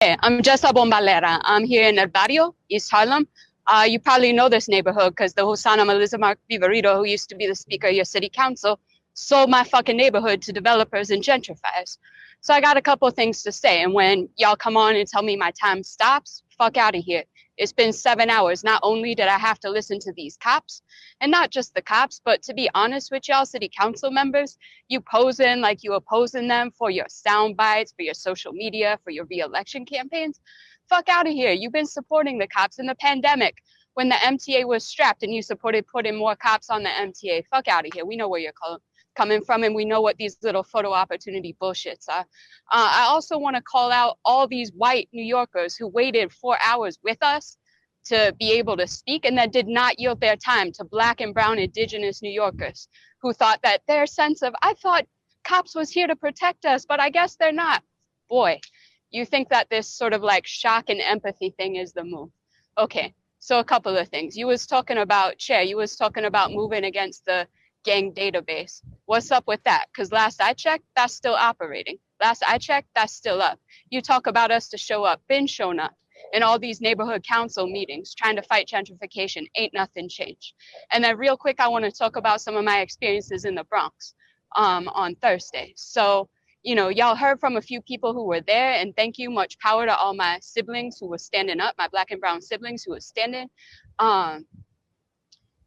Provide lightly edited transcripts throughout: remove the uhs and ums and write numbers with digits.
Hey, I'm Jess Bombalera. I'm here in El Barrio, East Harlem. You probably know this neighborhood because the Hosanna Melissa Mark Viverito, who used to be the speaker of your city council, sold my fucking neighborhood to developers and gentrifiers. So I got a couple of things to say. And when y'all come on and tell me my time stops, fuck out of here. It's been 7 hours. Not only did I have to listen to these cops, and not just the cops, but to be honest with y'all, city council members, you posing like you opposing them for your sound bites, for your social media, for your re-election campaigns. Fuck out of here. You've been supporting the cops in the pandemic when the MTA was strapped and you supported putting more cops on the MTA. Fuck out of here. We know where you're coming from, and we know what these little photo opportunity bullshits are. I also want to call out all these white New Yorkers who waited 4 hours with us to be able to speak and then did not yield their time to Black and brown indigenous New Yorkers who thought that their sense of, I thought cops was here to protect us, but I guess they're not. Boy, you think that this sort of like shock and empathy thing is the move. Okay, so a couple of things. You was talking about, Chair, you was talking about moving against the gang database. What's up with that? Because last I checked, that's still operating. Last I checked, that's still up. You talk about us to show up, been shown up in all these neighborhood council meetings trying to fight gentrification. Ain't nothing changed. And then real quick, I want to talk about some of my experiences in the Bronx on Thursday. So, you know, y'all heard from a few people who were there, and thank you, much power to all my siblings who were standing up, my Black and brown siblings who were standing.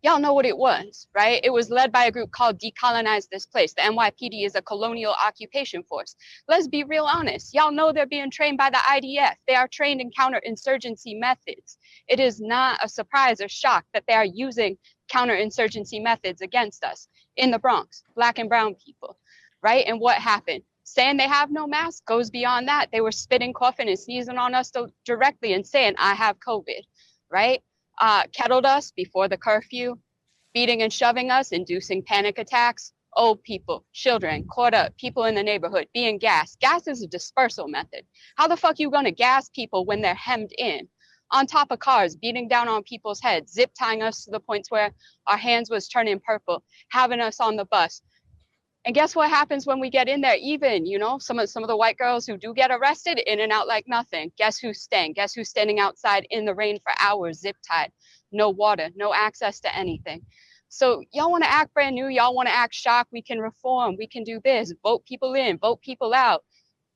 Y'all know what it was, right? It was led by a group called Decolonize This Place. The NYPD is a colonial occupation force. Let's be real honest. Y'all know they're being trained by the IDF. They are trained in counterinsurgency methods. It is not a surprise or shock that they are using counterinsurgency methods against us in the Bronx, Black and brown people, right? And what happened? Saying they have no mask goes beyond that. They were spitting, coughing, and sneezing on us directly and saying, I have COVID, right? Kettled us before the curfew, beating and shoving us, inducing panic attacks, old people, children, caught up, people in the neighborhood, being gassed. Gas is a dispersal method. How the fuck you gonna gas people when they're hemmed in? On top of cars, beating down on people's heads, zip tying us to the points where our hands was turning purple, having us on the bus. And guess what happens when we get in there? Even, you know, some of the white girls who do get arrested, in and out like nothing. Guess who's staying? Guess who's standing outside in the rain for hours, zip tied, no water, no access to anything. So y'all want to act brand new. Y'all want to act shocked. We can reform. We can do this. Vote people in, vote people out.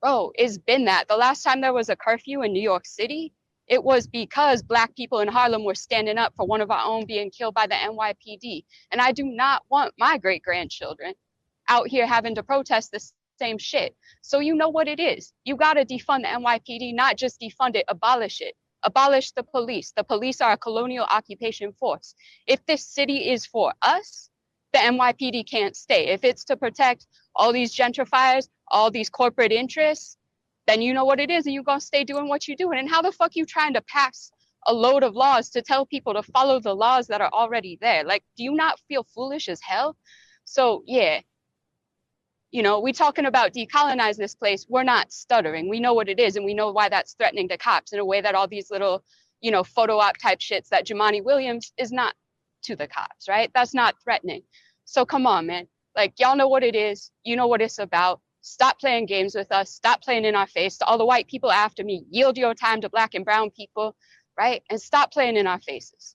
Bro, it's been that. The last time there was a curfew in New York City, it was because Black people in Harlem were standing up for one of our own being killed by the NYPD. And I do not want my great-grandchildren out here having to protest the same shit. So you know what it is. You got to defund the NYPD, not just defund it, abolish it. Abolish the police. The police are a colonial occupation force. If this city is for us, the NYPD can't stay. If it's to protect all these gentrifiers, all these corporate interests, then you know what it is, and you're going to stay doing what you're doing. And how the fuck you trying to pass a load of laws to tell people to follow the laws that are already there? Like, do you not feel foolish as hell? So, yeah. You know, we talking about decolonize this place. We're not stuttering. We know what it is, and we know why that's threatening to cops in a way that all these little, you know, photo op type shits that Jamani Williams is not to the cops, right? That's not threatening. So come on, man. Like, y'all know what it is. You know what it's about. Stop playing games with us. Stop playing in our face. To all the white people after me, yield your time to Black and brown people, right? And stop playing in our faces.